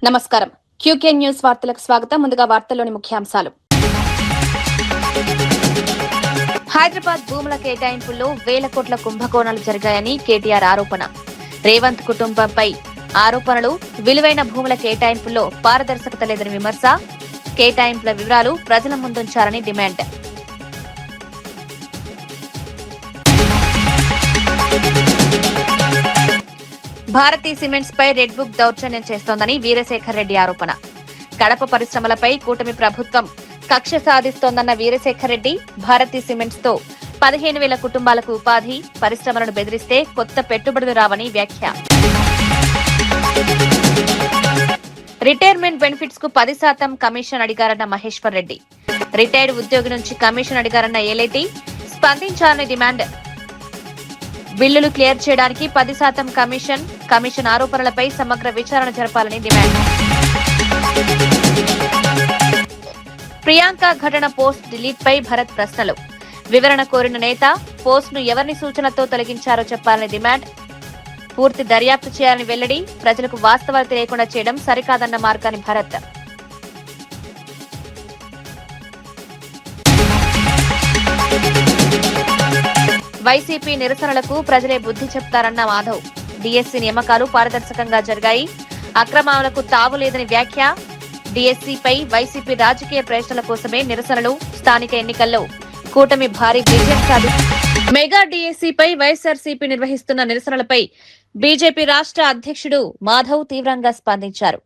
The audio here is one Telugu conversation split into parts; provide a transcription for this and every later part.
నమస్కారం. క్యూకే న్యూస్ వార్తలకు స్వాగతం. ముందుగా వార్తల్లోని ముఖ్యాంశాలు. హైదరాబాద్ భూముల కేటాయింపుల్లో వేల కోట్ల కుంభకోణాలు జరిగాయని కేటీఆర్ ఆరోపణ. రేవంత్ కుటుంబంపై ఆరోపణలు. విలువైన భూముల కేటాయింపుల్లో పారదర్శకత లేదని విమర్శ. కేటాయింపుల వివరాలు ప్రజల ముందుంచాలని డిమాండ్. భారతీ సిమెంట్స్ పై రెడ్ బుక్ దౌర్జన్యం చేస్తోందని వీరశేఖర్ రెడ్డి ఆరోపణ. కడప పరిశ్రమలపై కూటమి ప్రభుత్వం కక్ష సాధిస్తోందన్న వీరశేఖర్ రెడ్డి, భారతీ సిమెంట్స్ తో 15,000 కుటుంబాలకు ఉపాధి, పరిశ్రమలను బెదిరిస్తే కొత్త పెట్టుబడులు రావని వ్యాఖ్య. రిటైర్మెంట్ బెనిఫిట్స్ కు 10% కమిషన్ అడిగారన్న మహేశ్వర్ రెడ్డి. రిటైర్డ్ ఉద్యోగి నుంచి కమిషన్ అడిగారన్న ఏలేటి, స్పందించాలని డిమాండ్. బిల్లులు క్లియర్ చేయడానికి 10% కమిషన్ ఆరోపణలపై సమగ్ర విచారణ జరపాలని డిమాండ్. ప్రియాంక ఘటన పోస్ట్ డిలీట్ పై భరత్ ప్రశ్నలు. వివరణ కోరిన నేత పోస్ట్ ను ఎవరిని సూచనతో తొలగించారో చెప్పాలని డిమాండ్. పూర్తి దర్యాప్తు చేయాలని వెల్లడి. ప్రజలకు వాస్తవాలు తెలియకుండా చేయడం సరికాదన్న మార్గాని భరత్. వైసీపీ నిరసనలకు ప్రజలే బుద్ధి చెప్తారన్న మాధవ్. డీఎస్సీ నియామకాలు పారదర్శకంగా జరిగాయి, అక్రమాలకు తావు లేదని వ్యాఖ్య. డీఎస్సీపై వైసీపీ రాజకీయ ప్రయోజనాల కోసమే నిరసనలు. స్థానిక ఎన్నికల్లో కూటమి భారీ విజయం సాధించింది. మెగా డీఎస్సీపై వైఎస్ఆర్సీపీ నిర్వహిస్తున్న నిరసనలపై బీజేపీ రాష్ట్ర అధ్యక్షుడు మాధవ్ తీవ్రంగా స్పందించారు.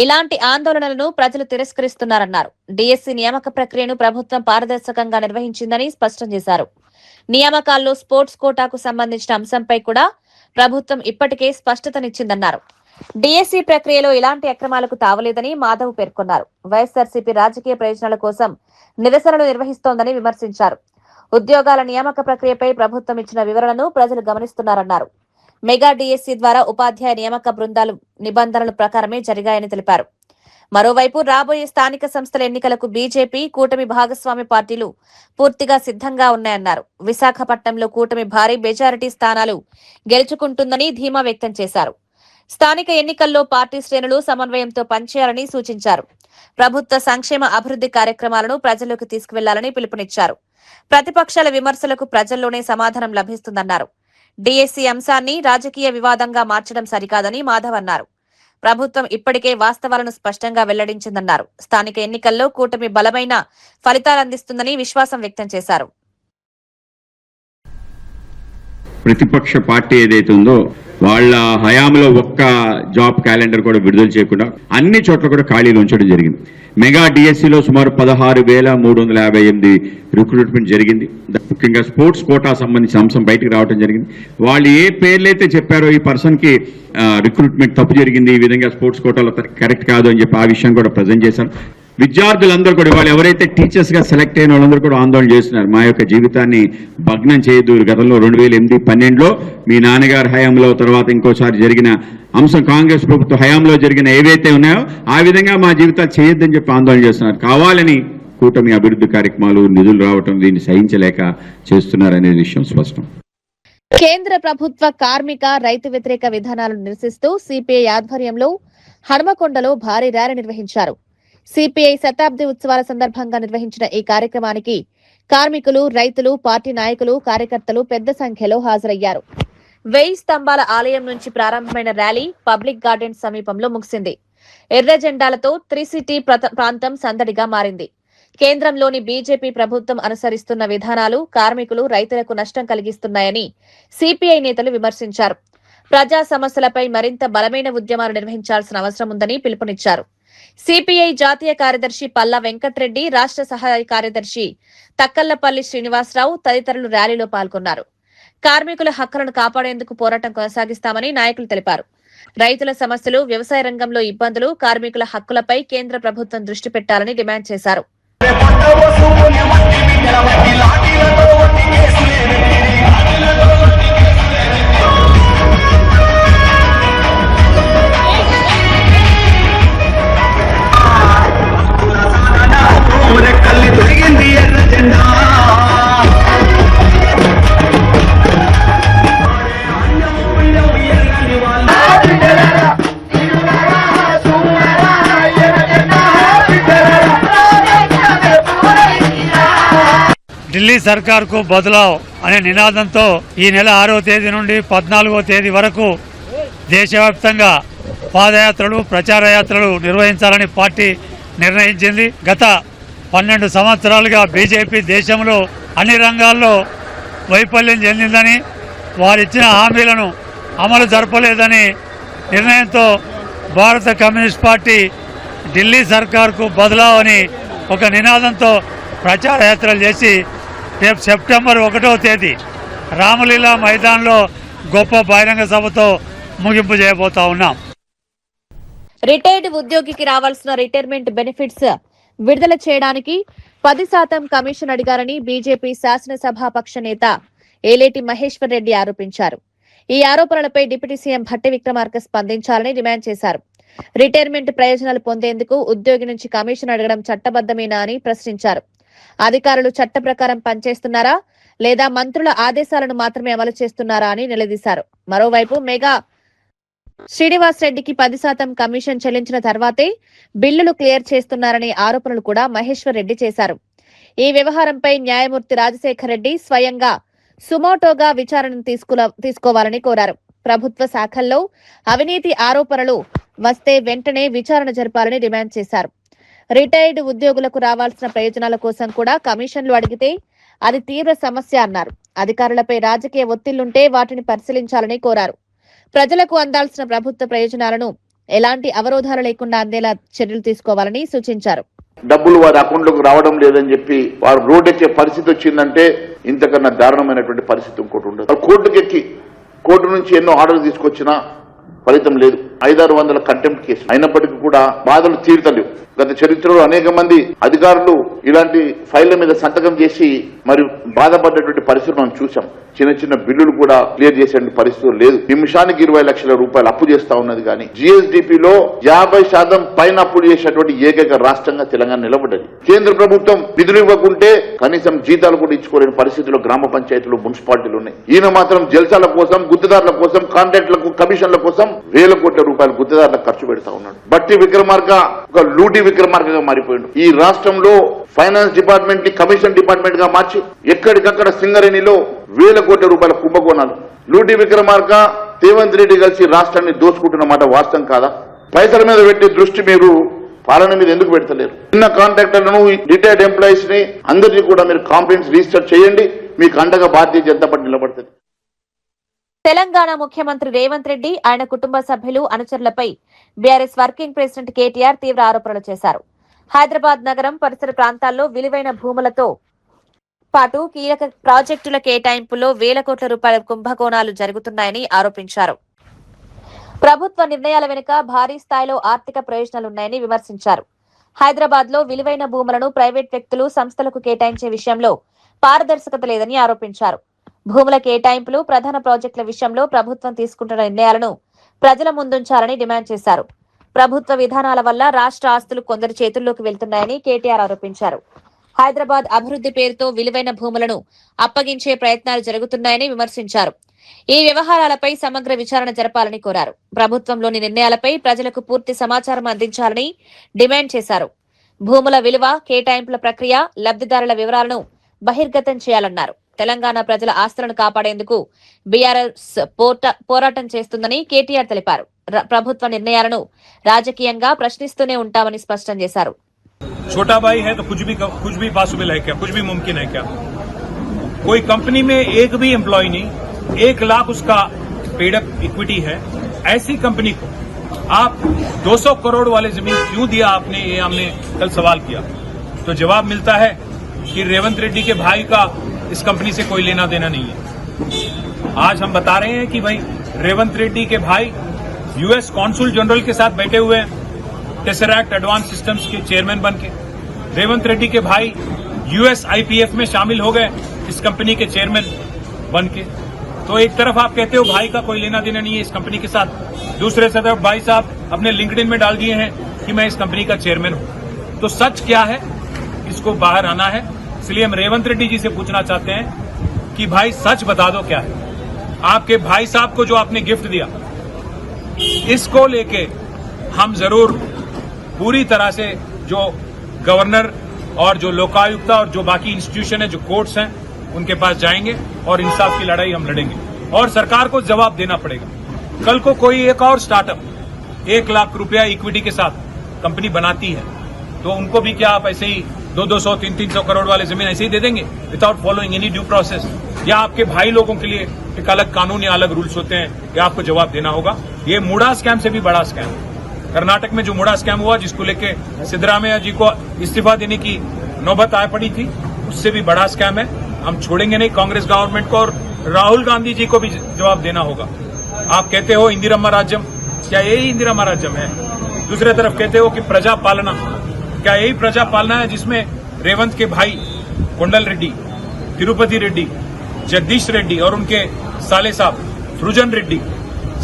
ఇలాంటి ఆందోళనలను ప్రజలు తిరస్కరిస్తున్నారన్నారు. డీఎస్సీ నియామక ప్రక్రియను ప్రభుత్వం పారదర్శకంగా నిర్వహించిందని స్పష్టం చేశారు. నియామకాల్లో స్పోర్ట్స్ కోటాకు సంబంధించిన అంశంపై కూడా ప్రభుత్వం ఇప్పటికే స్పష్టతనిచ్చిందన్నారు. డీఎస్సీ ప్రక్రియలో ఇలాంటి అక్రమాలకు తావలేదని మాధవ్ పేర్కొన్నారు. వైఎస్ఆర్సీపీ రాజకీయ ప్రయోజనాల కోసం నిరసనలు నిర్వహిస్తోందని విమర్శించారు. ఉద్యోగాల నియామక ప్రక్రియపై ప్రభుత్వం ఇచ్చిన వివరణను ప్రజలు గమనిస్తున్నారన్నారు. మెగా డీఎస్సీ ద్వారా ఉపాధ్యాయ నియామక బృందాలు నిబంధనల ప్రకారమే జరిగాయని తెలిపారు. మరోవైపు రాబోయే స్థానిక సంస్థల ఎన్నికలకు బీజేపీ, కూటమి భాగస్వామి పార్టీలు పూర్తిగా సిద్ధంగా ఉన్నాయన్నారు. విశాఖపట్నంలో కూటమి భారీ మెజారిటీ స్థానాలు గెలుచుకుంటుందని ధీమా వ్యక్తం చేశారు. స్థానిక ఎన్నికల్లో పార్టీ శ్రేణులు సమన్వయంతో పనిచేయాలని సూచించారు. ప్రభుత్వ సంక్షేమ అభివృద్ధి కార్యక్రమాలను ప్రజల్లోకి తీసుకువెళ్లాలని పిలుపునిచ్చారు. ప్రతిపక్షాల విమర్శలకు ప్రజల్లోనే సమాధానం లభిస్తుందన్నారు. డీఎస్సీ అంశాన్ని రాజకీయ వివాదంగా మార్చడం సరికాదని మాధవ్ అన్నారు. ప్రభుత్వం ఇప్పటికే వాస్తవాలను స్పష్టంగా వెల్లడించిందన్నారు. స్థానిక ఎన్నికల్లో కూటమి బలమైన ఫలితాలందిస్తుందని విశ్వాసం వ్యక్తం చేశారు. ప్రతిపక్ష పార్టీ ఏదైతే ఉందో వాళ్ళ హయాంలో ఒక్క జాబ్ క్యాలెండర్ కూడా విడుదల చేయకుండా అన్ని చోట్ల కూడా ఖాళీలు ఉంచడం జరిగింది. మెగా డిఎస్సీలో సుమారు 16,358 రిక్రూట్మెంట్ జరిగింది. ముఖ్యంగా స్పోర్ట్స్ కోటా సంబంధించిన అంశం బయటకు రావడం జరిగింది. వాళ్ళు ఏ పేర్లైతే చెప్పారో ఈ పర్సన్కి రిక్రూట్మెంట్ తప్పు జరిగింది, ఈ విధంగా స్పోర్ట్స్ కోటాలో కరెక్ట్ కాదు అని చెప్పి ఆ విషయం కూడా ప్రజెంట్ చేశారు. విద్యార్థులందరూ కూడా వాళ్ళు ఎవరైతే టీచర్స్గా సెలెక్ట్ అయిన వాళ్ళందరూ కూడా ఆందోళన చేస్తున్నారు. మా యొక్క జీవితాన్ని భగ్నం చేయొద్దు. గతంలో 2008-12లో మీ నాన్నగారి హయాంలో, తర్వాత ఇంకోసారి జరిగిన అంశం కాంగ్రెస్ ప్రభుత్వ హయాంలో జరిగిన ఏవైతే ఉన్నాయో ఆ విధంగా మా జీవితాలు చేయొద్దని చెప్పి ఆందోళన చేస్తున్నారు. కావాలని కూటమి అభివృద్ధి కార్యక్రమాలు, నిధులు రావటం దీన్ని సహించలేక చేస్తున్నారనే విషయం స్పష్టం. కేంద్ర ప్రభుత్వ కార్మిక, రైతు వ్యతిరేక విధానాలను నిరసిస్తూ సిపిఐ ఆధ్వర్యంలో హనుమకొండలో భారీ ర్యాలీ నిర్వహించారు. సిపిఐ శతాబ్ది ఉత్సవాల సందర్భంగా నిర్వహించిన ఈ కార్యక్రమానికి కార్మికులు, రైతులు, పార్టీ నాయకులు, కార్యకర్తలు పెద్ద సంఖ్యలో హాజరయ్యారు. 1000 స్తంభాల ఆలయం నుంచి ప్రారంభమైన ర్యాలీ పబ్లిక్ గార్డెన్ సమీపంలో ముగిసింది. ఎర్ర జెండాలతో త్రిసిటీ ప్రాంతం సందడిగా మారింది. కేంద్రంలోని బీజేపీ ప్రభుత్వం అనుసరిస్తున్న విధానాలు కార్మికులు, రైతులకు నష్టం కలిగిస్తున్నాయని సిపిఐ నేతలు విమర్శించారు. ప్రజా సమస్యలపై మరింత బలమైన ఉద్యమాలు నిర్వహించాల్సిన అవసరం ఉందని పిలుపునిచ్చారు. సిపిఐ జాతీయ కార్యదర్శి పల్లా వెంకట్రెడ్డి, రాష్ట్ర సహాయ కార్యదర్శి తక్కళ్లపల్లి శ్రీనివాసరావు తదితరులు ర్యాలీలో పాల్గొన్నారు. కార్మికుల హక్కులను కాపాడేందుకు పోరాటం కొనసాగిస్తామని నాయకులు తెలిపారు. రైతుల సమస్యలు, వ్యవసాయ రంగంలో ఇబ్బందులు, కార్మికుల హక్కులపై కేంద్ర ప్రభుత్వం దృష్టి పెట్టాలని డిమాండ్ చేశారు. ఢిల్లీ సర్కార్కు బదలావ్ అనే నినాదంతో ఈ నెల 6వ తేదీ నుండి 14వ తేదీ వరకు దేశవ్యాప్తంగా పాదయాత్రలు ప్రచార యాత్రలు నిర్వహించాలని పార్టీ నిర్ణయించింది. గత 12 సంవత్సరాలుగా బీజేపీ దేశంలో అన్ని రంగాల్లో వైఫల్యం చెందిందని, వారిచ్చిన హామీలను అమలు జరపలేదని నిర్ణయంతో భారత కమ్యూనిస్ట్ పార్టీ ఢిల్లీ సర్కార్కు బదలావ్ అని ఒక నినాదంతో ప్రచార యాత్రలు చేసి రేపు సెప్టెంబర్ 1వ తేదీ రామలీలా మైదాన్లో గొప్ప బహిరంగ సభతో ముగింపు చేయబోతా ఉన్నాం. రిటైర్డ్ ఉద్యోగికి రావాల్సిన రిటైర్మెంట్ బెనిఫిట్స్ విడుదల చేయడానికి 10% కమిషన్ అడిగారని బీజేపీ శాసనసభాపక్ష నేత ఏలేటి మహేశ్వర్ రెడ్డి ఆరోపించారు. ఈ ఆరోపణలపై డిప్యూటీ సీఎం భట్టి విక్రమార్క స్పందించాలని డిమాండ్ చేశారు. రిటైర్మెంట్ ప్రయోజనాలు పొందేందుకు ఉద్యోగి నుంచి కమిషన్ అడగడం చట్టబద్దమేనా అని ప్రశ్నించారు. అధికారులు చట్ట ప్రకారం పనిచేస్తున్నారా లేదా మంత్రుల ఆదేశాలను మాత్రమే అమలు చేస్తున్నారా అని నిలదీశారు. మరోవైపు మెగా శ్రీనివాస్ రెడ్డికి 10% కమిషన్ చెల్లించిన తర్వాతే బిల్లులు క్లియర్ చేస్తున్నారనే ఆరోపణలు కూడా మహేశ్వర్ రెడ్డి చేశారు. ఈ వ్యవహారంపై న్యాయమూర్తి రాజశేఖర్ రెడ్డి స్వయంగా సుమోటోగా విచారణను తీసుకోవాలని కోరారు. ప్రభుత్వ శాఖల్లో అవినీతి ఆరోపణలు వస్తే వెంటనే విచారణ జరపాలని డిమాండ్ చేశారు. రిటైర్డ్ ఉద్యోగులకు రావాల్సిన ప్రయోజనాల కోసం కూడా కమిషన్లు అడిగితే అది తీవ్ర సమస్య అన్నారు. అధికారులపై రాజకీయ ఒత్తిళ్లుంటే వాటిని పరిశీలించాలని కోరారు. ప్రజలకు అందాల్సిన ప్రభుత్వ ప్రయోజనాలను ఎలాంటి అవరోధాలు లేకుండా అందేలా చర్యలు తీసుకోవాలని సూచించారు. డబ్బులు వారి అకౌంట్లోకి రావడం లేదని చెప్పి వారు రోడ్డెక్కే పరిస్థితి వచ్చిందంటే ఇంతకన్నా దారుణమైనటువంటి పరిస్థితి ఇంకోటి ఉండదు. కోర్టు నుంచి ఎన్నో ఆర్డర్లు తీసుకొచ్చినా ఫలితం లేదు. 500-600 కంటెంప్ట్ కేసులు అయినప్పటికీ కూడా బాధలు తీరుతలేవు. గత చరిత్రలో అనేక మంది అధికారులు ఇలాంటి ఫైళ్ల మీద సంతకం చేసి మరి బాధపడ్డటువంటి పరిస్థితులు మనం చూసాం. చిన్న చిన్న బిల్లులు కూడా క్లియర్ చేసే పరిస్థితులు లేదు. నిమిషానికి 20 లక్షల రూపాయలు అప్పు చేస్తా ఉన్నది. కానీ జీఎస్డీపీలో 50% పైన అప్పులు చేసినటువంటి ఏకైక రాష్ట్రంగా తెలంగాణ నిలబడ్డది. కేంద్ర ప్రభుత్వం నిధులు ఇవ్వకుంటే కనీసం జీతాలు కూడా ఇచ్చుకోలేని పరిస్థితుల్లో గ్రామ పంచాయతీలు మున్సిపాలిటీలు ఉన్నాయి. ఈయన మాత్రం జల్సాల కోసం, గుత్తదారుల కోసం, కాంట్రాక్టులకు, కమిషన్ల కోసం వేల కోట్ల రూపాయలు గుత్తదారులకు ఖర్చు పెడతా ఉన్నాడు. బట్టి విక్రమార్క ఒక లూటీ విక్రమార్కగా మారిపోయాడు. ఈ రాష్ట్రంలో ఫైనాన్స్ డిపార్ట్మెంట్ ని కమిషన్ డిపార్ట్మెంట్ గా మార్చి ఎక్కడికక్కడ సింగరేణిలో వేల కోట్ల రూపాయల కుంభకోణాలు. లూటీ విక్రమార్క, రేవంత్ రెడ్డి కలిసి రాష్ట్రాన్ని దోచుకుంటున్నమాట వాస్తవం కాదా? పైసల మీద పెట్టే దృష్టి మీరు పాలన మీద ఎందుకు పెడతలేరు? చిన్న కాంట్రాక్టర్లను, రిటైర్డ్ ఎంప్లాయీస్ ని అందరినీ కూడా మీరు కంప్లైంట్స్ రిజిస్టర్ చేయండి. మీకు అండగా భారతీయ జనతా పార్టీ నిలబడుతుంది. తెలంగాణ ముఖ్యమంత్రి రేవంత్ రెడ్డి, ఆయన కుటుంబ సభ్యులు, అనుచరులపై బీఆర్ఎస్ వర్కింగ్ ప్రెసిడెంట్ కేటీఆర్ తీవ్ర ఆరోపణలు చేశారు. హైదరాబాద్ నగరం పరిసర ప్రాంతాల్లో విలువైన భూములతో పాటు కీలక ప్రాజెక్టుల కేటాయింపులో వేల కోట్ల రూపాయల కుంభకోణాలు జరుగుతున్నాయని ఆరోపించారు. ప్రభుత్వ నిర్ణయాల వెనుక భారీ స్థాయిలో ఆర్థిక ప్రయోజనాలున్నాయని విమర్శించారు. హైదరాబాద్ లో విలువైన భూములను ప్రైవేట్ వ్యక్తులు, సంస్థలకు కేటాయించే విషయంలో పారదర్శకత లేదని ఆరోపించారు. భూముల కేటాయింపులు, ప్రధాన ప్రాజెక్టుల విషయంలో ప్రభుత్వం తీసుకుంటున్న నిర్ణయాలను ప్రజల ముందుంచాలని డిమాండ్ చేశారు. ప్రభుత్వ విధానాల వల్ల రాష్ట్ర ఆస్తులు కొందరి చేతుల్లోకి వెళ్తున్నాయని కేటీఆర్ ఆరోపించారు. హైదరాబాద్ అభివృద్ధి పేరుతో విలువైన భూములను అప్పగించే ప్రయత్నాలు జరుగుతున్నాయని విమర్శించారు. ఈ వ్యవహారాలపై సమగ్ర విచారణ జరపాలని కోరారు. ప్రభుత్వంలోని నిర్ణయాలపై ప్రజలకు పూర్తి సమాచారం అందించాలని డిమాండ్ చేశారు. భూముల విలువ, కేటాయింపుల ప్రక్రియ, లబ్ధిదారుల వివరాలను బహిర్గతం చేయాలన్నారు. తెలంగాణ ప్రజల ఆస్తులను కాపాడేందుకు బీఆర్ఎస్ పోరాటం చేస్తుందని కేటీఆర్ తెలిపారు. ప్రభుత్వ నిర్ణయాలను రాజకీయంగా ప్రశ్నిస్తూనే ఉంటామని స్పష్టం చేశారు. छोटा भाई है तो कुछ भी पॉसिबल है क्या? कुछ भी मुमकिन है क्या? कोई कंपनी में एक भी एम्प्लॉय नहीं, 1 लाख उसका पेडअप इक्विटी है. ऐसी कंपनी को आप 200 करोड़ वाले जमीन क्यों दिया आपने? ये हमने कल सवाल किया तो जवाब मिलता है कि रेवंत रेड्डी के भाई का इस कंपनी से कोई लेना देना नहीं है. आज हम बता रहे हैं कि भाई रेवंत रेड्डी के भाई यूएस कॉन्सुल जनरल के साथ बैठे हुए हैं, टेसरैक्ट एडवांस सिस्टम्स के चेयरमैन बन के. रेवंत रेड्डी के भाई यूएस आईपीएफ में शामिल हो गए इस कंपनी के चेयरमैन बन के. तो एक तरफ आप कहते हो भाई का कोई लेना देना नहीं है इस कंपनी के साथ, दूसरे तरफ भाई साहब अपने लिंक्डइन में डाल दिए हैं कि मैं इस कंपनी का चेयरमैन हूं. तो सच क्या है, इसको बाहर आना है. इसलिए हम रेवंत रेड्डी जी से पूछना चाहते हैं कि भाई सच बता दो क्या है. आपके भाई साहब को जो आपने गिफ्ट दिया, इसको लेके हम जरूर पूरी तरह से जो गवर्नर और जो लोकायुक्त और जो बाकी इंस्टीट्यूशन है, जो कोर्ट्स हैं, उनके पास जाएंगे और इंसाफ की लड़ाई हम लड़ेंगे और सरकार को जवाब देना पड़ेगा। कल को कोई एक और स्टार्टअप 1 लाख रुपया इक्विटी के साथ कंपनी बनाती है तो उनको भी क्या आप ऐसे ही 200, 300 करोड़ वाले जमीन ऐसे ही दे देंगे without following any due process? या आपके भाई लोगों के लिए एक अलग कानून या अलग रूल्स होते हैं, या आपको जवाब देना होगा? ये मुडा स्कैम से भी बड़ा स्कैम है। कर्नाटक में जो मुडा स्कैम हुआ, जिसको लेके सिद्धरामैया जी को इस्तीफा देने की नौबत आ पड़ी थी, उससे भी बड़ा स्कैम है। हम छोड़ेंगे नहीं कांग्रेस गवर्नमेंट को, और राहुल गांधी जी को भी जवाब देना होगा। आप कहते हो इंदिरम्मा राज्यम, क्या यही इंदिरम्मा राज्यम है? दूसरी तरफ कहते हो कि प्रजा पालना, क्या यही प्रजा पालना है जिसमें रेवंत के भाई कोंडल रेड्डी, तिरुपति रेड्डी, जगदीश रेड्डी और उनके साले साहब सृजन रेड्डी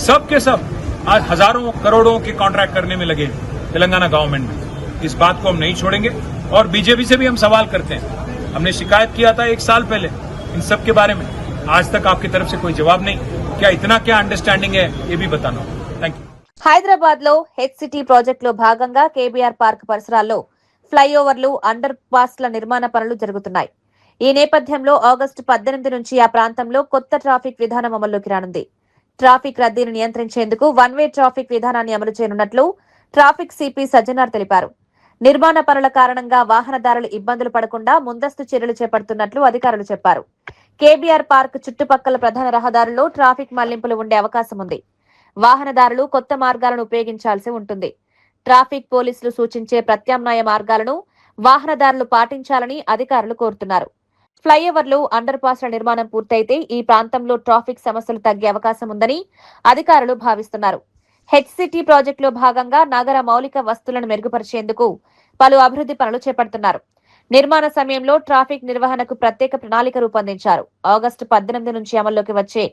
सब के सब आज हजारों करोड़ों के कॉन्ट्रैक्ट करने में लगे तेलंगाना गवर्नमेंट में? इस बात को हम नहीं छोड़ेंगे। और बीजेपी से भी हम सवाल करते हैं। हमने शिकायत किया था 1 साल पहले इन सब के बारे में, आज तक आपकी तरफ से कोई जवाब नहीं। क्या इतना क्या अंडरस्टैंडिंग है, ये भी बताना। Thank you. హైదరాబాద్ లో హెచ్ సిటీ ప్రాజెక్టులో భాగంగా కేబీఆర్ పార్క్ పరిసరాల్లో ఫ్లైఓవర్లు, అండర్ పాస్ల నిర్మాణ పనులు జరుగుతున్నాయి. ఈ నేపథ్యంలో ఆగస్టు 18 నుంచి ఆ ప్రాంతంలో కొత్త ట్రాఫిక్ విధానం అమల్లోకి రానుంది. ట్రాఫిక్ రద్దీని నియంత్రించేందుకు వన్ వే ట్రాఫిక్ విధానాన్ని అమలు చేయనున్నట్లు ట్రాఫిక్ సిపి సజ్జనార్ తెలిపారు. నిర్మాణ పనుల కారణంగా వాహనదారులు ఇబ్బందులు పడకుండా ముందస్తు చర్యలు చేపడుతున్నట్లు అధికారులు చెప్పారు. కేబీఆర్ పార్క్ చుట్టుపక్కల ప్రధాన రహదారుల్లో ట్రాఫిక్ మళ్లింపులు ఉండే అవకాశం ఉంది. వాహనదారులు కొత్త మార్గాలను ఉపయోగించాల్సి ఉంటుంది. ట్రాఫిక్ పోలీసులు సూచించే ప్రత్యామ్నాయ మార్గాలను వాహనదారులు పాటించాలని అధికారులు కోరుతున్నారు. ఫ్లైఓవర్లు, అండర్ పాస్ల నిర్మాణం పూర్తయితే ఈ ప్రాంతంలో ట్రాఫిక్ సమస్యలు తగ్గే అవకాశం ఉందని అధికారులు భావిస్తున్నారు. హెచ్సిటీ ప్రాజెక్టులో భాగంగా నగర మౌలిక వస్తువులను మెరుగుపరిచేందుకు పలు అభివృద్ధి పనులు చేపడుతున్నారు. నిర్మాణ సమయంలో ట్రాఫిక్ నిర్వహణకు ప్రత్యేక ప్రణాళిక రూపొందించారు. ఆగస్టు 18 నుంచి అమల్లోకి వచ్చే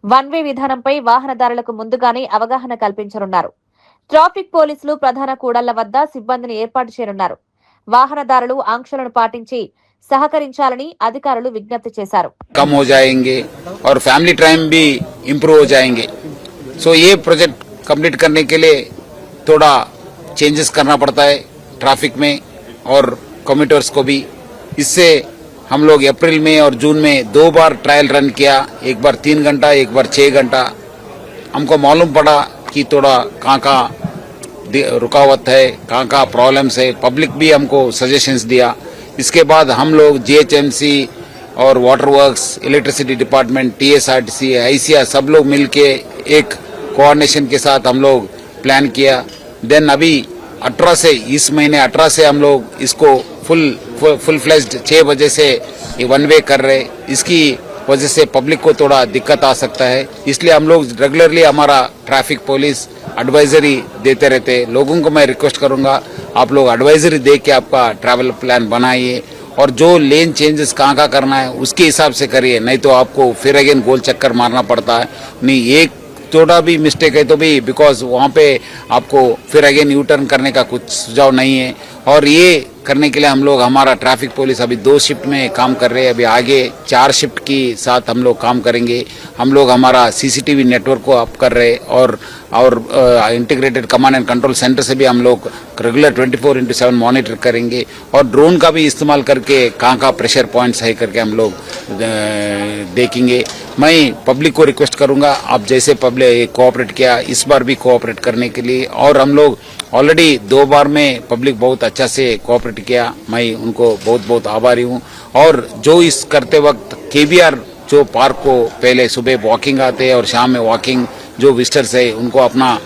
వన్ వే విధానంపై వాహనదారులకు ముందుగానే అవగాహన కల్పించనున్నారు. ట్రాఫిక్ పోలీసులు ప్రధాన కూడళ్ల వద్ద సిబ్బందిని ఏర్పాటు చేయనున్నారు. వాహనదారులు ఆంక్షలను పాటించి सहकరించాలని అధికారులు విజ్ఞప్తి చేశారు. कम हो जाएंगे और फैमिली टाइम भी इम्प्रूव हो जाएंगे। सो ये प्रोजेक्ट कंप्लीट करने के लिए थोड़ा चेंजेस करना पड़ता है ट्रैफिक में और कम्यूटर्स को भी। इससे हम लोग अप्रैल में और जून में 2 बार ट्रायल रन किया, एक बार 3 घंटा, एक बार 6 घंटा। हमको मालूम पड़ा कि थोड़ा कहाँ रुकावट है, कहाँ प्रॉब्लम्स है। पब्लिक भी हमको सजेशंस दिया। इसके बाद हम लोग जीएचएमसी और water works, electricity department, TSRTC, ICR सब लोग मिलके एक कोऑर्डिनेशन के साथ हम लोग प्लान किया। देन अभी 18 से इस महीने 18 से हम लोग इसको फुल फ्लेज्ड 6 बजे से ये वन वे कर रहे। इसकी वजह से पब्लिक को थोड़ा दिक्कत आ सकता है, इसलिए हम लोग रेगुलरली हमारा ट्रैफिक पुलिस एडवाइजरी देते रहते। लोगों को मैं रिक्वेस्ट करूंगा, आप लोग एडवाइजरी दे के आपका ट्रैवल प्लान बनाइए और जो लेन चेंजेस कहाँ करना है उसके हिसाब से करिए, नहीं तो आपको फिर अगेन गोल चक्कर मारना पड़ता है। नहीं, एक थोड़ा भी मिस्टेक है तो भी बिकॉज वहाँ पे आपको फिर अगेन यू टर्न करने का कुछ सुझाव नहीं है। और ये करने के लिए हम लोग हमारा ट्रैफिक पुलिस अभी 2 शिफ्ट में काम कर रहे हैं। अभी आगे 4 शिफ्ट की साथ हम लोग काम करेंगे। हम लोग हमारा सीसीटीवी नेटवर्क को अप कर रहे और integrated command and control centre से भी हम लोग रेगुलर 24/7 मॉनिटर करेंगे और ड्रोन का भी इस्तेमाल करके कहाँ प्रेशर पॉइंट्स है करके हम लोग देखेंगे। मैं पब्लिक को रिक्वेस्ट करूंगा, आप जैसे पब्लिक कोऑपरेट किया इस बार भी कोऑपरेट करने के लिए। और हम लोग ऑलरेडी 2 बार में पब्लिक बहुत अच्छा से कोऑपरेट किया, मैं उनको बहुत बहुत आभारी हूँ। और जो इस करते वक्त केबीआर जो पार्क को पहले सुबह वॉकिंग आते हैं और शाम में वॉकिंग जो विजिटर्स है उनको अपना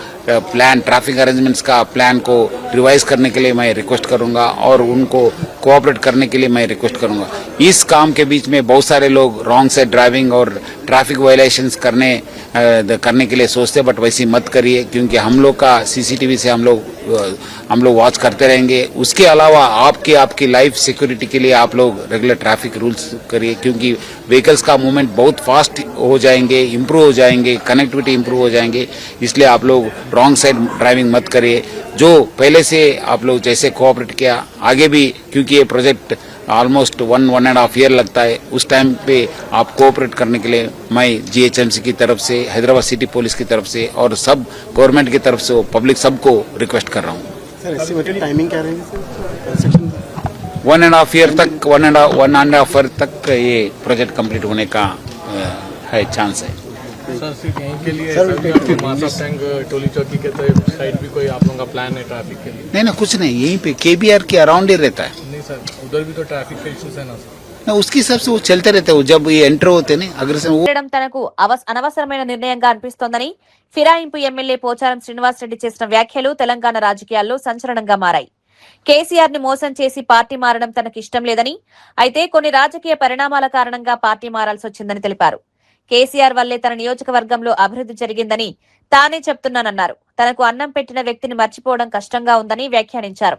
प्लान ट्रैफिक अरेंजमेंट्स का प्लान को रिवाइज करने के लिए मैं रिक्वेस्ट करूंगा और उनको कोऑपरेट करने के लिए मैं रिक्वेस्ट करूंगा। इस काम के बीच में बहुत सारे लोग रॉन्ग साइड ड्राइविंग और ट्रैफिक वायलेशंस करने के लिए सोचते, बट वैसी मत करिए, क्योंकि हम लोग का सीसीटीवी से हम लोग वॉच करते रहेंगे। उसके अलावा आपकी लाइफ सिक्योरिटी के लिए आप लोग रेगुलर ट्रैफिक रूल्स करिए, क्योंकि व्हीकल्स का मूवमेंट बहुत फास्ट हो जाएंगे, इम्प्रूव हो जाएंगे, कनेक्टिविटी इम्प्रूव हो जाएंगे। इसलिए आप लोग रॉन्ग साइड ड्राइविंग मत करिए। जो पहले से आप लोग जैसे कोऑपरेट किया आगे भी, क्योंकि ये प्रोजेक्ट ऑलमोस्ट 1.5 ईयर लगता है, उस टाइम पे आप कोऑपरेट करने के लिए मैं जीएचएमसी की तरफ से, हैदराबाद सिटी पुलिस की तरफ से और सब गवर्नमेंट की तरफ से पब्लिक सबको रिक्वेस्ट कर रहा हूँ। सर एस्टिमेटेड टाइमिंग क्या रहेगी सर? 1.5 ईयर तक 1.5 ईयर तक ये प्रोजेक्ट कंप्लीट होने का है चांस है। सर सिर्फ यहीं के लिए मासा टैंक टोली चौकी के तो साइड भी कोई आप लोगों का प्लान है ट्रैफिक के लिए? नहीं कुछ नहीं, यहीं पे KBR के अराउंड ही रहता है। नहीं सर, उधर भी तो ट्रैफिक का इश्यूज है ना सर? ना उसके हिसाब से वो चलते रहते हैं, जब ये एंटर होते हैं अगर से वो చేయడం తనకు అనవసరమైన నిర్ణయంగా అనిపిస్తోందని ఫిరాయింపు ఎమ్మెల్యే పోచారం శ్రీనివాసరెడ్డి చేసిన వ్యాఖ్యలు తెలంగాణ రాజకీయాల్లో సంచలనంగా మారాయి. కేసీఆర్ ని మోసం చేసి పార్టీ మారడం తనకు ఇష్టం లేదని, అయితే కొన్ని రాజకీయ పరిణామాల కారణంగా పార్టీ మారాల్సి వచ్చిందని తెలిపారు. కేసీఆర్ వల్లే తన నియోజకవర్గంలో అభివృద్ధి జరిగిందని తానే చెప్తున్నానన్నారు. తనకు అన్నం పెట్టిన వ్యక్తిని మర్చిపోవడం కష్టంగా ఉందని వ్యాఖ్యానించారు.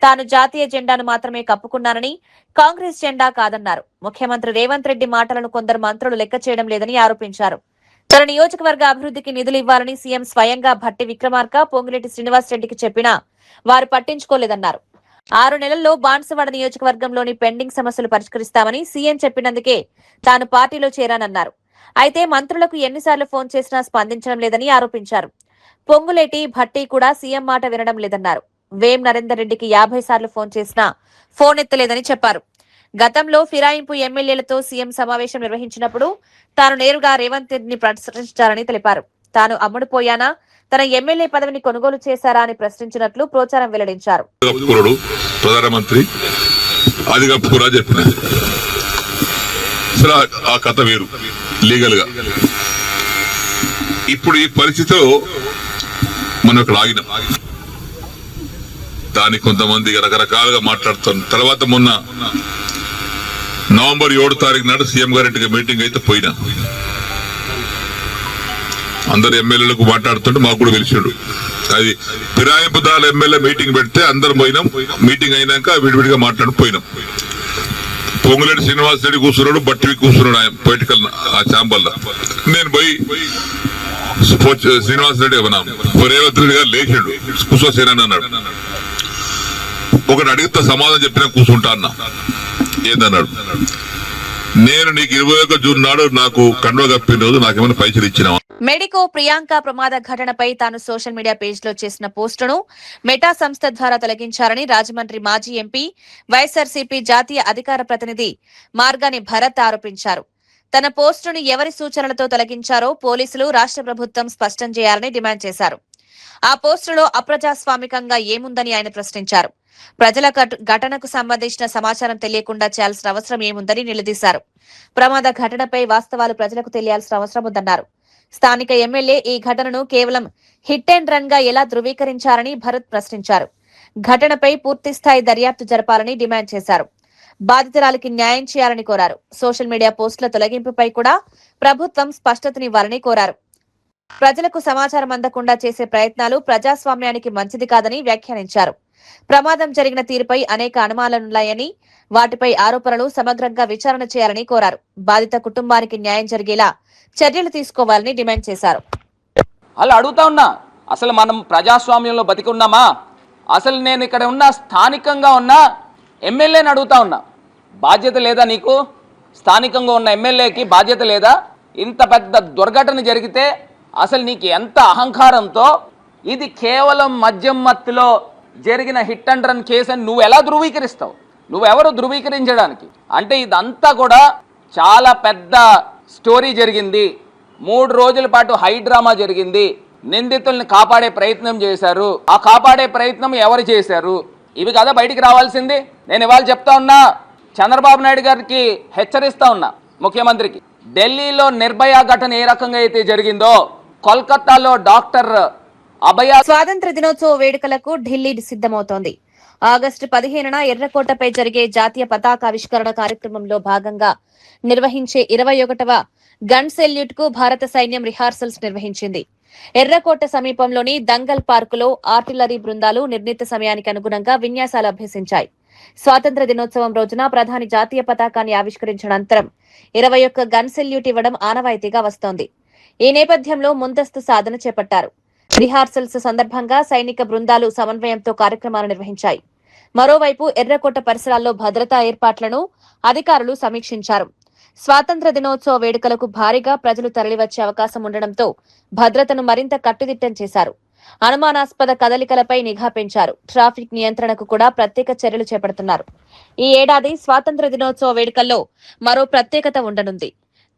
తాను జాతీయ జెండాను మాత్రమే కప్పుకున్నానని, కాంగ్రెస్ జెండా కాదన్నారు. ముఖ్యమంత్రి రేవంత్ రెడ్డి మాటలను కొందరు మంత్రులు లెక్క చేయడం లేదని ఆరోపించారు. తన నియోజకవర్గ అభివృద్ధికి నిధులు ఇవ్వాలని సీఎం స్వయంగా భట్టి విక్రమార్క, పొంగులేటి శ్రీనివాసరెడ్డికి చెప్పినా వారు పట్టించుకోలేదన్నారు. 6 నెలల్లో బాన్సువాడ నియోజకవర్గంలోని పెండింగ్ సమస్యలు పరిష్కరిస్తామని సీఎం చెప్పినందుకే తాను పార్టీలో చేరానన్నారు. అయితే మంత్రులకు ఎన్నిసార్లు ఫోన్ చేసినా స్పందించడం లేదని ఆరోపించారు. పొంగులేటి, భట్టి కూడా సీఎం మాట వినడం లేదన్నారు. వేం నరేందర్ రెడ్డికి 50 సార్లు ఫోన్ చేసినా ఫోన్ ఎత్తలేదని చెప్పారు. గతంలో ఫిరాయింపు ఎమ్మెల్యేలతో సీఎం సమావేశం నిర్వహించినప్పుడు తాను నేరుగా రేవంత్ రెడ్డిని ప్రశ్నించారని తెలిపారు. తాను అమ్ముడుపోయానా, తన ఎమ్మెల్యే పదవిని కొనుగోలు చేశారా అని ప్రశ్నించినట్లు పోచారం వెల్లడించారు. ప్రధానమంత్రి అది కప్పుకురా చెప్పిన ఆ కథ వేరు లీగల్ గా. ఇప్పుడు ఈ పరిస్థితిలో మనం ఇక్కడ ఆగినాం. దానికి కొంతమంది రకరకాలుగా మాట్లాడుతారు. తర్వాత మొన్న నవంబర్ 7 తారీఖు నాడు సీఎం గారింటికి మీటింగ్ అయితే పోయినా, అందరు ఎమ్మెల్యేలకు మాట్లాడుతుంటే మాకు కూడా తెలిసాడు. అది ఫిరాయింపుదారుల ఎమ్మెల్యే మీటింగ్ పెడితే అందరం పోయినాం. మీటింగ్ అయినాక విడివిడిగా మాట్లాడిపోయినాం. పొంగులేటి శ్రీనివాసరెడ్డి కూర్చున్నాడు, బట్టి కూర్చున్నాడు ఆయన పొలిటికల్ ఆ ఛాంబర్లో. నేను పోయి శ్రీనివాసరెడ్డి రేవంత్ రెడ్డి గారు లేచాడు, కూర్చోసేనని అన్నాడు. ఒకటి అడిగితే సమాధానం చెప్పినా కూర్చుంటా అన్నా. ఏందన్నాడు, నేను నీకు 21 జూన్ నాడు నాకు కండువ కప్పిన రోజు నాకేమైనా పైసలు ఇచ్చినావా? మెడికో ప్రియాంక ప్రమాద ఘటనపై తాను సోషల్ మీడియా పేజ్ లో చేసిన పోస్టును మెటా సంస్థ ద్వారా తొలగించారని రాజమండ్రి మాజీ ఎంపీ, వైఎస్ఆర్సీపీ జాతీయ అధికార ప్రతినిధి మార్గాని భరత్ ఆరోపించారు. తన పోస్టును ఎవరి సూచనలతో తొలగించారో పోలీసులు, రాష్ట్ర ప్రభుత్వం స్పష్టం చేయాలని డిమాండ్ చేశారు. ఆ పోస్టులో అప్రజాస్వామికంగా ఏముందని ఆయన ప్రశ్నించారు. ప్రజల ఘటనకు సంబంధించిన సమాచారం తెలియకుండా చేయాల్సిన అవసరం ఏముందని నిలదీశారు. ప్రమాద ఘటనపై వాస్తవాలు ప్రజలకు తెలియాల్సిన అవసరం ఉందన్నారు. స్థానిక ఎమ్మెల్యే ఈ ఘటనను కేవలం హిట్ అండ్ రన్ గా ఎలా ధృవీకరించారని భరత్ ప్రశ్నించారు. ఘటనపై పూర్తిస్థాయి దర్యాప్తు జరపాలని డిమాండ్ చేశారు. బాధితురాలికి న్యాయం చేయాలని కోరారు. సోషల్ మీడియా పోస్టుల తొలగింపుపై కూడా ప్రభుత్వం స్పష్టతనివ్వాలని కోరారు. ప్రజలకు సమాచారం అందకుండా చేసే ప్రయత్నాలు ప్రజాస్వామ్యానికి మంచిది కాదని వ్యాఖ్యానించారు. ప్రమాదం జరిగిన తీరుపై అనేక అనుమానాలున్నాయని, వాటిపై ఆరోపణలు సమగ్రంగా విచారణ చేయాలని కోరారు. బాధిత కుటుంబానికి న్యాయం జరిగేలా చర్యలు తీసుకోవాలని డిమాండ్ చేశారు. అలా అడుగుతా ఉన్నా, అసలు మనం ప్రజాస్వామ్యంలో బతికి ఉన్నామా? అసలు నేను ఇక్కడ ఉన్న స్థానికంగా ఉన్న ఎమ్మెల్యేని అడుగుతా ఉన్నా, బాధ్యత లేదా నీకు? స్థానికంగా ఉన్న ఎమ్మెల్యేకి బాధ్యత లేదా? ఇంత పెద్ద దుర్ఘటన జరిగితే అసలు నీకు ఎంత అహంకారంతో ఇది కేవలం మద్యం మత్తులో జరిగిన హిట్ అండ్ రన్ కేసు అని నువ్వు ఎలా ధృవీకరిస్తావు? నువ్వెవరు ధృవీకరించడానికి? అంటే ఇదంతా కూడా చాలా పెద్ద స్టోరీ జరిగింది. 3 రోజుల పాటు హై డ్రామా జరిగింది. నిందితుల్ని కాపాడే ప్రయత్నం చేశారు. ఆ కాపాడే ప్రయత్నం ఎవరు చేశారు? ఇవి కదా బయటికి రావాల్సింది. నేను ఇవాళ చెప్తా ఉన్నా, చంద్రబాబు నాయుడు గారికి హెచ్చరిస్తా ఉన్నా, ముఖ్యమంత్రికి, ఢిల్లీలో నిర్భయ ఘటన ఏ రకంగా అయితే జరిగిందో, కోల్కతాలో డాక్టర్ అభయ స్వాతంత్ర దినోత్సవ వేడుకలకు ఢిల్లీ సిద్ధమవుతోంది. ఆగస్టు 15న ఎర్రకోటపై జరిగే జాతీయ పతాకావిష్కరణ కార్యక్రమంలో భాగంగా నిర్వహించే 21వ గన్ సెల్యూట్ కు భారత సైన్యం రిహార్సల్స్ నిర్వహించింది. ఎర్రకోట సమీపంలోని దంగల్ పార్కులో ఆర్టిలరీ బృందాలు నిర్ణీత సమయానికి అనుగుణంగా విన్యాసాలు అభ్యసించాయి. స్వాతంత్ర దినోత్సవం రోజున ప్రధాని జాతీయ పతాకాన్ని ఆవిష్కరించిన అనంతరం 21 గన్ సెల్యూట్ ఇవ్వడం ఆనవాయితీగా వస్తోంది. ఈ నేపథ్యంలో ముందస్తు సాధన చేపట్టారు. రిహార్సల్స్ సందర్భంగా సైనిక బృందాలు సమన్వయంతో కార్యక్రమాలు నిర్వహించాయి. మరోవైపు ఎర్రకోట పరిసరాల్లో భద్రతా ఏర్పాట్లను అధికారులు సమీక్షించారు. స్వాతంత్ర దినోత్సవ వేడుకలకు భారీగా ప్రజలు తరలివచ్చే అవకాశం ఉండడంతో భద్రతను మరింత కట్టుదిట్టం చేశారు. అనుమానాస్పద కదలికలపై నిఘా పెంచారు. ట్రాఫిక్ నియంత్రణకు కూడా ప్రత్యేక చర్యలు చేపడుతున్నారు. ఈ ఏడాది స్వాతంత్ర దినోత్సవ వేడుకల్లో మరో ప్రత్యేకత ఉండనుంది.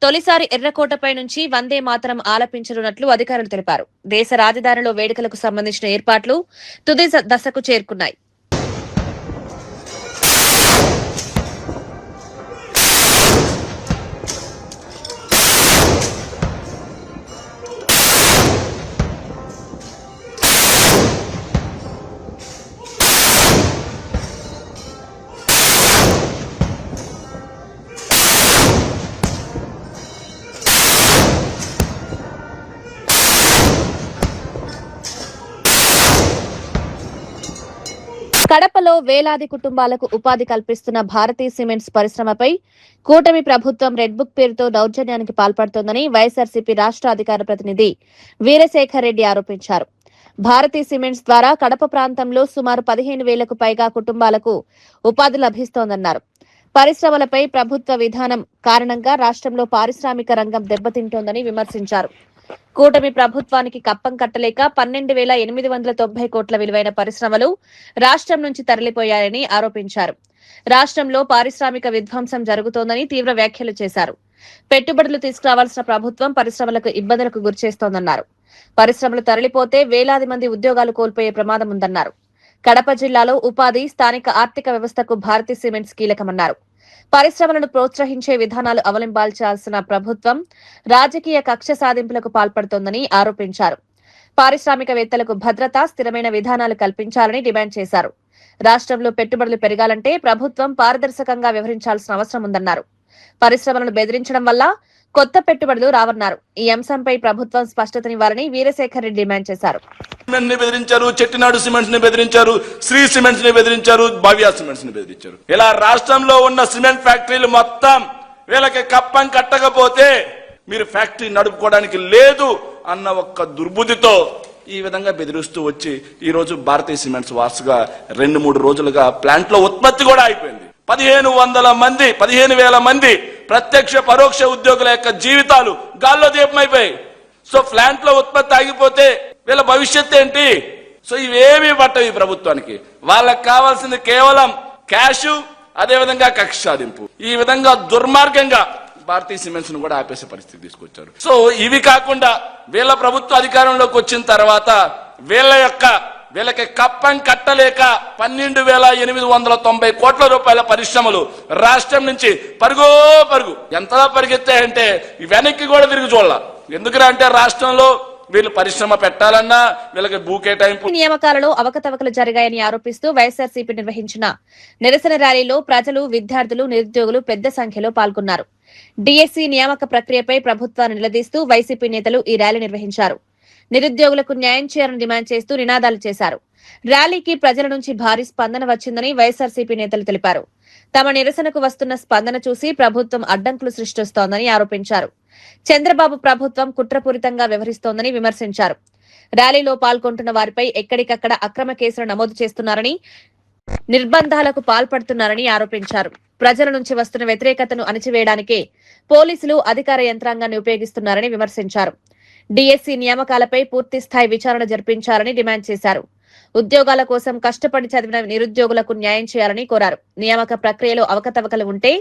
తొలిసారి ఎర్రకోటపై నుంచి వందే మాతరం ఆలపించనున్నట్లు అధికారులు తెలిపారు. దేశ రాజధానిలో వేడుకలకు సంబంధించిన ఏర్పాట్లు తుది దశకు చేరుకున్నాయి. కడపలో వేలాది కుటుంబాలకు ఉపాధి కల్పిస్తున్న భారతీ సిమెంట్స్ పరిశ్రమపై కూటమి ప్రభుత్వం రెడ్ బుక్ పేరుతో దౌర్జన్యానికి పాల్పడుతోందని వైఎస్ఆర్సీపీ రాష్ట్ర అధికార ప్రతినిధి వీరశేఖర్ రెడ్డి ఆరోపించారు. భారతీ సిమెంట్స్ ద్వారా కడప ప్రాంతంలో సుమారు 15,000కు పైగా కుటుంబాలకు ఉపాధి లభిస్తోందన్నారు. పరిశ్రమలపై ప్రభుత్వ విధానం కారణంగా రాష్ట్రంలో పారిశ్రామిక రంగం దెబ్బతింటోందని విమర్శించారు. కూటమి ప్రభుత్వానికి కప్పం కట్టలేక 12,890 కోట్ల విలువైన పరిశ్రమలు రాష్ట్రం నుంచి తరలిపోయాయని ఆరోపించారు. రాష్ట్రంలో పారిశ్రామిక విధ్వంసం జరుగుతోందని తీవ్ర వ్యాఖ్యలు చేశారు. పెట్టుబడులు తీసుకురావాల్సిన ప్రభుత్వం పరిశ్రమలకు ఇబ్బందులకు గురిచేస్తోందన్నారు. పరిశ్రమలు తరలిపోతే వేలాది మంది ఉద్యోగాలు కోల్పోయే ప్రమాదం ఉందన్నారు. కడప జిల్లాలో ఉపాధి, స్థానిక ఆర్థిక వ్యవస్థకు భారతీ సిమెంట్స్ కీలకమన్నారు. పరిశ్రమలను ప్రోత్సహించే విధానాలు అవలంబించాల్సిన ప్రభుత్వం రాజకీయ కక్ష సాధింపులకు పాల్పడుతోందని ఆరోపించారు. పారిశ్రామికవేత్తలకు భద్రత, స్థిరమైన విధానాలు కల్పించాలని డిమాండ్ చేశారు. రాష్ట్రంలో పెట్టుబడులు పెరగాలంటే ప్రభుత్వం పారదర్శకంగా వ్యవహరించాల్సిన అవసరం ఉందన్నారు. పరిశ్రమలను బెదిరించడం వల్ల కొత్త పెట్టుబడులు రావన్నారు. ఈ అంశంపై ప్రభుత్వం స్పష్టతనివ్వాలని వీరశేఖర్ రెడ్డి డిమాండ్ చేశారు. సిమెంట్ ని బెదిరించారు, చెట్టినాడు సిమెంట్స్ ని బెదిరించారు, శ్రీ సిమెంట్స్ ని బెదిరించారు, భవ్య సిమెంట్స్ ని బెదిరించారు. ఇలా రాష్ట్రంలో ఉన్న సిమెంట్ ఫ్యాక్టరీలు మొత్తం వీళ్ళకి కప్పం కట్టకపోతే మీరు ఫ్యాక్టరీ నడుపుకోవడానికి లేదు అన్న ఒక్క దుర్బుద్ధితో ఈ విధంగా బెదిరిస్తూ వచ్చి ఈ రోజు భారతీయ సిమెంట్స్ వార్సుగా 2-3 రోజులుగా ప్లాంట్ లో ఉత్పత్తి కూడా అయిపోయింది. 15,000 మంది ప్రత్యక్ష పరోక్ష ఉద్యోగుల యొక్క జీవితాలు గాల్లో దీపమైపోయాయి. సో ప్లాంట్ లో ఉత్పత్తి ఆగిపోతే వీళ్ళ భవిష్యత్ ఏంటి? సో ఇవేమీ పట్టవు ఈ ప్రభుత్వానికి. వాళ్ళకి కావాల్సింది కేవలం క్యాష్, అదేవిధంగా కక్ష సాధింపు. ఈ విధంగా దుర్మార్గంగా భారతీయ సిమెంట్స్ ను కూడా ఆపేసే పరిస్థితి తీసుకొచ్చారు. సో ఇవి కాకుండా వీళ్ళ ప్రభుత్వ అధికారంలోకి వచ్చిన తర్వాత వీళ్ళకి కప్పం కట్టలేక 12,890 కోట్ల రూపాయల పరిశ్రమలు రాష్ట్రం నుంచి పరుగు ఎంతలా పరిగెత్తాయంటే వెనక్కి కూడా తిరిగి చూడాల. ఎందుకంటే రాష్ట్రంలో వీళ్ళు పరిశ్రమ పెట్టాలన్నా వీళ్ళకి భూ కేటాయింపు. నియామకాలలో అవకతవకలు జరిగాయని ఆరోపిస్తూ వైఎస్ఆర్సీపీ నిర్వహించిన నిరసన ర్యాలీలో ప్రజలు, విద్యార్థులు, నిరుద్యోగులు పెద్ద సంఖ్యలో పాల్గొన్నారు. డిఎస్సి నియామక ప్రక్రియపై ప్రభుత్వాన్ని నిలదీస్తూ వైసీపీ నేతలు ఈ ర్యాలీ నిర్వహించారు. నిరుద్యోగులకు న్యాయం చేయాలని డిమాండ్ చేస్తూ నినాదాలు చేశారు. ర్యాలీకి ప్రజల నుంచి భారీ స్పందన వచ్చిందని వైఎస్ఆర్సీపీ నేతలు తెలిపారు. తమ నిరసనకు వస్తున్న స్పందన చూసి ప్రభుత్వం అడ్డంకులు సృష్టిస్తోందని ఆరోపించారు. చంద్రబాబు ప్రభుత్వం కుట్రపూరితంగా వ్యవహరిస్తోందని విమర్శించారు. ర్యాలీలో పాల్గొంటున్న వారిపై ఎక్కడికక్కడ అక్రమ కేసులు నమోదు చేస్తున్నారని, నిర్బంధాలకు పాల్పడుతున్నారని ఆరోపించారు. ప్రజల నుంచి వస్తున్న వ్యతిరేకతను అణిచివేయడానికే పోలీసులు అధికార యంత్రాంగాన్ని ఉపయోగిస్తున్నారని విమర్శించారు. డిఎస్సి నియామకాలపై పూర్తి స్థాయి విచారణ జరిపించాలని డిమాండ్ చేశారు. ఉద్యోగాల కోసం కష్టపడి చదివిన నిరుద్యోగులకు న్యాయం చేయాలని కోరారు. నియామక ప్రక్రియలో అవకతవకలు ఉంటే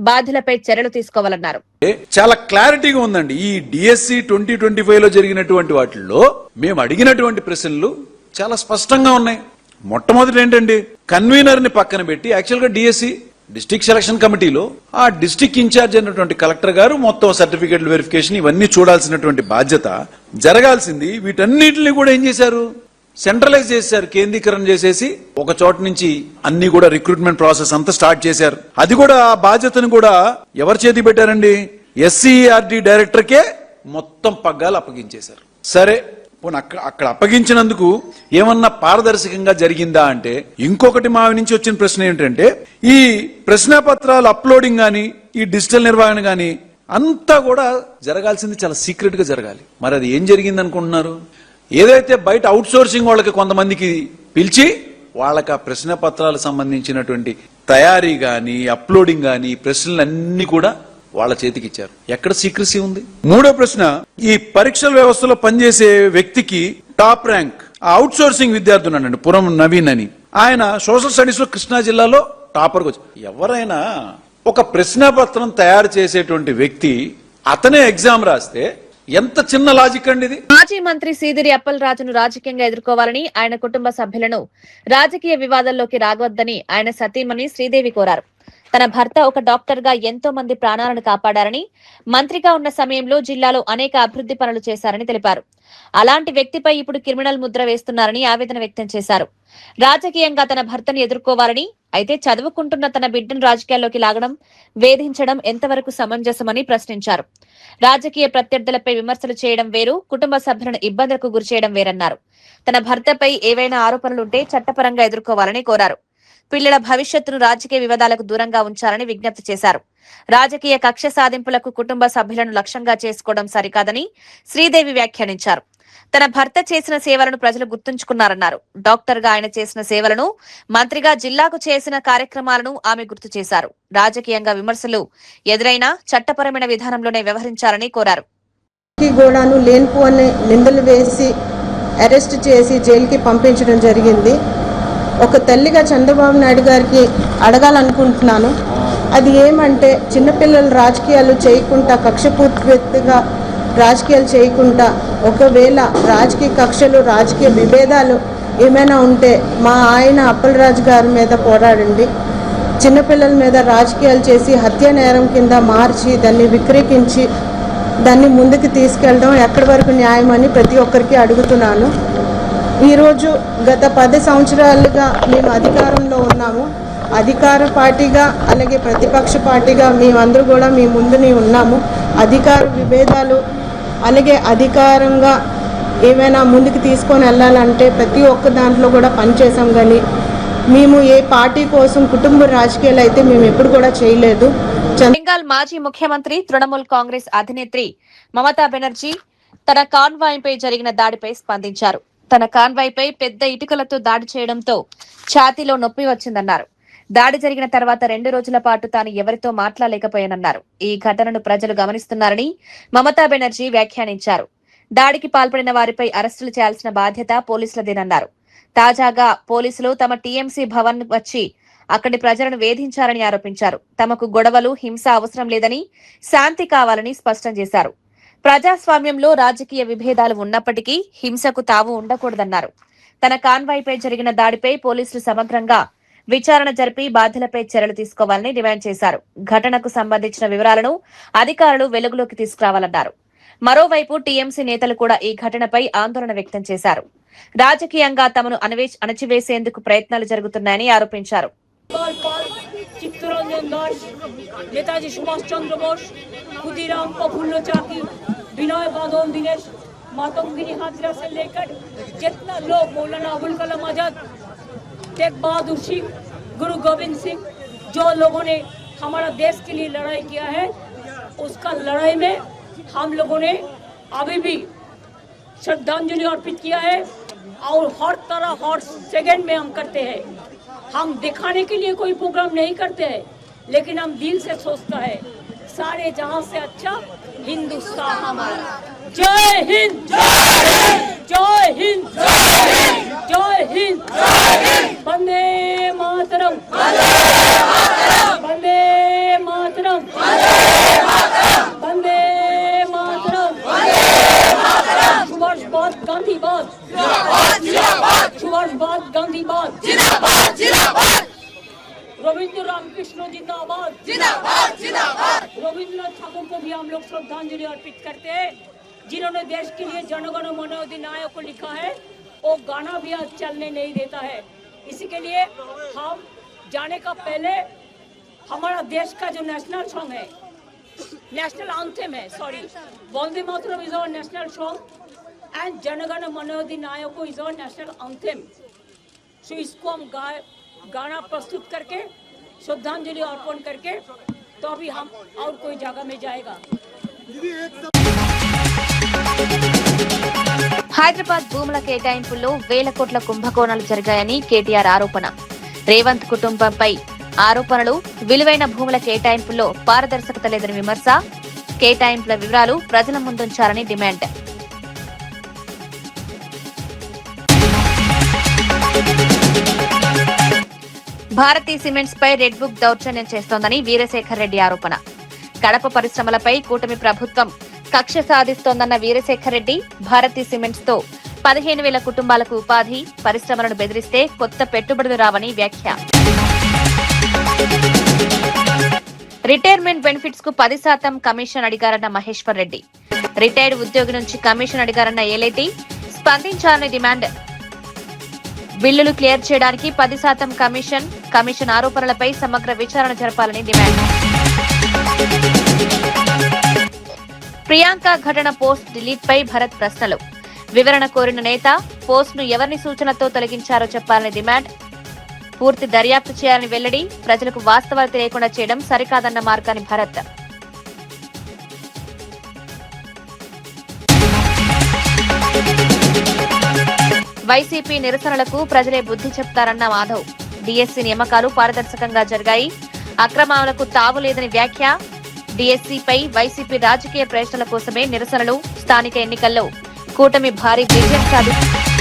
బాధ్యులపై చర్యలు తీసుకోవాలన్నారు. చాలా క్లారిటీగా ఉందండి. ఈ డిఎస్సి 2025 లో జరిగినటువంటి వాటిల్లో మేము అడిగినటువంటి ప్రశ్నలు చాలా స్పష్టంగా ఉన్నాయి. మొట్టమొదటి ఏంటండి, కన్వీనర్ ని పక్కన పెట్టి యాక్చువల్ గా డిఎస్సి డిస్ట్రిక్ట్ సెలక్షన్ కమిటీలో ఆ డిస్ట్రిక్ట్ ఇన్ఛార్జ్ అయినటువంటి కలెక్టర్ గారు మొత్తం సర్టిఫికేట్ వెరిఫికేషన్ ఇవన్నీ చూడాల్సినటువంటి బాధ్యత జరగాల్సింది. వీటన్నిటిని కూడా ఏం చేశారు, సెంట్రలైజ్ చేశారు, కేంద్రీకరణ చేసేసి ఒక చోట నుంచి అన్ని కూడా రిక్రూట్మెంట్ ప్రాసెస్ అంతా స్టార్ట్ చేశారు. అది కూడా ఆ బాధ్యతను కూడా ఎవరి చేతి పెట్టారండి, ఎస్సీఆర్డీ డైరెక్టర్కే మొత్తం పగ్గాలు అప్పగించేశారు. సరే, అక్కడ అప్పగించినందుకు ఏమన్నా పారదర్శకంగా జరిగిందా అంటే, ఇంకొకటి మా నుంచి వచ్చిన ప్రశ్న ఏంటంటే, ఈ ప్రశ్నపత్రాలు అప్లోడింగ్ గాని, ఈ డిజిటల్ నిర్వహణ గాని అంతా కూడా జరగాల్సింది చాలా సీక్రెట్ గా జరగాలి. మరి అది ఏం జరిగింది అనుకుంటున్నారు? ఏదైతే బయట అవుట్ సోర్సింగ్ వాళ్ళకి కొంతమందికి పిలిచి వాళ్ళకి ఆ ప్రశ్న పత్రాలకు సంబంధించినటువంటి తయారీ గాని, అప్లోడింగ్ గాని, ప్రశ్నలన్నీ కూడా వాళ్ళ చేతికి ఇచ్చారు. ఎక్కడ సీక్రసీ ఉంది? మూడో ప్రశ్న, ఈ పరీక్షల వ్యవస్థలో పనిచేసే వ్యక్తికి టాప్ ర్యాంక్ అవుట్ సోర్సింగ్ విద్యార్థి ఉన్నాడండి, పురం నవీన్ అని. ఆయన సోషల్ స్టడీస్ లో కృష్ణా జిల్లాలో టాపర్కి వచ్చి, ఎవరైనా ఒక ప్రశ్నపత్రం తయారు చేసేటువంటి వ్యక్తి అతనే ఎగ్జామ్ రాస్తే ఎంత చిన్న లాజిక్ అండి ఇది. మాజీ మంత్రి సీదిరి అప్పలరాజును రాజకీయంగా ఎదుర్కోవాలని, ఆయన కుటుంబ సభ్యులను రాజకీయ వివాదాల్లోకి రాగవద్దని ఆయన సతీమణి శ్రీదేవి కోరారు. తన భర్త ఒక డాక్టర్ గా ఎంతో మంది ప్రాణాలను కాపాడారని, మంత్రిగా ఉన్న సమయంలో జిల్లాలో అనేక అభివృద్ధి పనులు చేశారని తెలిపారు. అలాంటి వ్యక్తిపై ఇప్పుడు క్రిమినల్ ముద్ర వేస్తున్నారని ఆవేదన వ్యక్తం చేశారు. రాజకీయంగా తన భర్తను ఎదుర్కోవాలని, అయితే చదువుకుంటున్న తన బిడ్డను రాజకీయాల్లోకి లాగడం, వేధించడం ఎంతవరకు సమంజసమని ప్రశ్నించారు. రాజకీయ ప్రత్యర్థులపై విమర్శలు చేయడం వేరు, కుటుంబ సభ్యులను ఇబ్బందులకు గురిచేయడం వేరన్నారు. తన భర్తపై ఏవైనా ఆరోపణలుంటే చట్టపరంగా ఎదుర్కోవాలని కోరారు. పిల్లల భవిష్యత్తును రాజకీయ వివాదాలకు దూరంగా ఉంచాలని విజ్ఞప్తి చేశారు. రాజకీయ కక్ష సాధింపులకు కుటుంబ సభ్యులను లక్ష్యంగా చేసుకోవడం సరికాదని శ్రీదేవి వ్యాఖ్యానించారు. తన భర్త చేసిన సేవలను ప్రజలు గుర్తుంచుకున్నారన్నారు. డాక్టర్ గా ఆయన చేసిన సేవలను, మంత్రిగా జిల్లాకు చేసిన కార్యక్రమాలను ఆమె గుర్తు చేశారు. రాజకీయంగా విమర్శలు ఎదురైనా చట్టపరమైన విధానంలోనే వ్యవహరించాలని కోరారు. గోడాను లేనిపోని నిందలు వేసి అరెస్ట్ చేసి జైలుకి పంపించడం జరిగింది. ఒక తల్లిగా చంద్రబాబు నాయుడు గారికి అడగాలనుకుంటున్నాను. అది ఏమంటే, చిన్నపిల్లలు రాజకీయాలు చేయకుండా, కక్షపూర్తిగా రాజకీయాలు చేయకుండా, ఒకవేళ రాజకీయ కక్షలు, రాజకీయ విభేదాలు ఏమైనా ఉంటే మా ఆయన అప్పలరాజు గారి మీద పోరాడండి. చిన్నపిల్లల మీద రాజకీయాలు చేసి హత్య నేరం కింద మార్చి దాన్ని విక్రయించి దాన్ని ముందుకు తీసుకెళ్ళడం ఎక్కడి వరకు న్యాయమని ప్రతి ఒక్కరికి అడుగుతున్నాను. ఈరోజు గత 10 సంవత్సరాలుగా మేము అధికారంలో ఉన్నాము. అధికార పార్టీగా అలాగే ప్రతిపక్ష పార్టీగా మేమందరూ కూడా మీ ముందునే ఉన్నాము. అధికార విభేదాలు అలాగే అధికారంగా ఏమైనా ముందుకు తీసుకొని వెళ్ళాలంటే ప్రతి ఒక్క దాంట్లో కూడా పనిచేసాం. కానీ మేము ఏ పార్టీ కోసం కుటుంబ రాజకీయాలు అయితే మేము ఎప్పుడు కూడా చేయలేదు. బెంగాల్ మాజీ ముఖ్యమంత్రి, తృణమూల్ కాంగ్రెస్ అధినేత్రి మమతా బెనర్జీ తన కాన్వాయ్పై జరిగిన దాడిపై స్పందించారు. తన కాన్వాయ్పై పెద్ద ఇటుకలతో దాడి చేయడంతో ఛాతీలో నొప్పి వచ్చిందన్నారు. దాడి జరిగిన తర్వాత 2 రోజుల పాటు తాను ఎవరితో మాట్లాడలేకపోయానన్నారు. ఈ ఘటనను ప్రజలు గమనిస్తున్నారని మమతా బెనర్జీ వ్యాఖ్యానించారు. దాడికి పాల్పడిన వారిపై అరెస్టులు చేయాల్సిన బాధ్యత పోలీసులదేనన్నారు. తాజాగా పోలీసులు తమ టీఎంసీ భవన్ వచ్చి అక్కడి ప్రజలను వేధించారని ఆరోపించారు. తమకు గొడవలు, హింస అవసరం లేదని, శాంతి కావాలని స్పష్టం చేశారు. ప్రజాస్వామ్యంలో రాజకీయ విభేదాలు ఉన్నప్పటికీ హింసకు తావు ఉండకూడదన్నారు. తన కాన్వాయ్పై జరిగిన దాడిపై పోలీసులు సమగ్రంగా విచారణ జరిపి బాధ్యులపై చర్యలు తీసుకోవాలని డిమాండ్ చేశారు. ఘటనకు సంబంధించిన వివరాలను అధికారులు వెలుగులోకి తీసుకురావాలన్నారు. మరోవైపు టీఎంసీ నేతలు కూడా ఈ ఘటనపై ఆందోళన వ్యక్తం చేశారు. రాజకీయంగా తమను అణచివేసేందుకు ప్రయత్నాలు జరుగుతున్నాయని ఆరోపించారు. चित्तरंजन दास, नेताजी सुभाष चंद्र बोस, खुदीराम प्रफुल्ल चाकी, विनय बादल दिनेश, मातंगिरी हाजरा से लेकर जितना लोग, मौलाना अबुल कलाम आजाद, तेग बहादुर सिंह, गुरु गोविंद सिंह, जो लोगों ने हमारा देश के लिए लड़ाई किया है, उसका लड़ाई में हम लोगों ने अभी भी श्रद्धांजलि अर्पित किया है और हर तरह हर सेकंड में हम करते हैं. हम दिखाने के लिए कोई प्रोग्राम नहीं करते हैं, लेकिन हम दिल से सोचता है सारे जहां से अच्छा हिंदुस्तान हमारा. जय हिंद, जय हिंद, जय हिंद, वंदे मातरम, वंदे मातरम, वंदे मातरम, सुभाष बोस गांधी बोस, सुभाष बोस गांधी बोस, रविंद्र रामकृष्ण जिंदाबाद, जिंदाबाद, जिंदाबाद. रविंद्रनाथ ठाकुर को भी हम लोग श्रद्धांजलि अर्पित करते हैं, जिन्होंने देश के लिए जनगण मन अधिनायक को लिखा है. वो गाना भी आज चलने नहीं देता है. इसी के लिए हम जाने का पहले हमारा देश का जो नेशनल सॉन्ग है, नेशनल एंथम है, sorry, Vande Mataram is our national song and Jana Gana Mana Adhinayak is our national anthem. So इसको हम गाना प्रस्तुत करके श्रद्धांजलि अर्पण करके तो अभी हम और कोई जगह में जाएगा. హైదరాబాద్ భూముల కేటాయింపుల్లో వేల కోట్ల కుంభకోణాలు జరిగాయని కేటీఆర్ ఆరోపణ. రేవంత్ కుటుంబంపై ఆరోపణలు. విలువైన భూముల కేటాయింపుల్లో పారదర్శకత లేదని విమర్శ. కేటాయింపుల వివరాలు ప్రజల ముందుంచాలని డిమాండ్. భారతీ సిమెంట్స్ పై రెడ్ బుక్ దౌర్జన్యం చేస్తోందని వీరశేఖర్ రెడ్డి ఆరోపణ. కడప పరిశ్రమలపై కూటమి ప్రభుత్వం కక్ష సాధిస్తోందన్న వీరశేఖర్ రెడ్డి భారతీ సిమెంట్స్ తో 15,000 కుటుంబాలకు ఉపాధి, పరిశ్రమలను బెదిరిస్తే కొత్త పెట్టుబడులు రావని వ్యాఖ్య. రిటైర్మెంట్ బెనిఫిట్స్ కు 10% కమిషన్ అడిగారన్న మహేశ్వర్ రెడ్డి. రిటైర్డ్ ఉద్యోగి నుంచి కమిషన్ అడిగారన్న ఏలేటి స్పందించాలని డిమాండ్. బిల్లులు క్లియర్ చేయడానికి 10% కమిషన్ ఆరోపణలపై సమగ్ర విచారణ జరపాలని డిమాండ్. ప్రియాంక ఘటన పోస్ట్ డిలీట్ పై భరత్ ప్రశ్నలు. వివరణ కోరిన నేత పోస్ట్ ను ఎవరిని సూచనతో తొలగించారో చెప్పాలని డిమాండ్. పూర్తి దర్యాప్తు చేయాలని వెల్లడి. ప్రజలకు వాస్తవాలు తెలియకుండా చేయడం సరికాదన్న మార్గాని భరత్. వైసీపీ నిరసనలకు ప్రజలే బుద్ధి చెప్తారన్న మాధవ్. డీఎస్సీ నియామకాలు పారదర్శకంగా జరిగాయి, అక్రమాలకు తావు లేదని వ్యాఖ్య. డీఎస్సీపై వైసీపీ రాజకీయ ప్రయోజనాల కోసమే నిరసనలు. స్థానిక ఎన్నికల్లో కూటమి భారీ విజయం సాధించింది.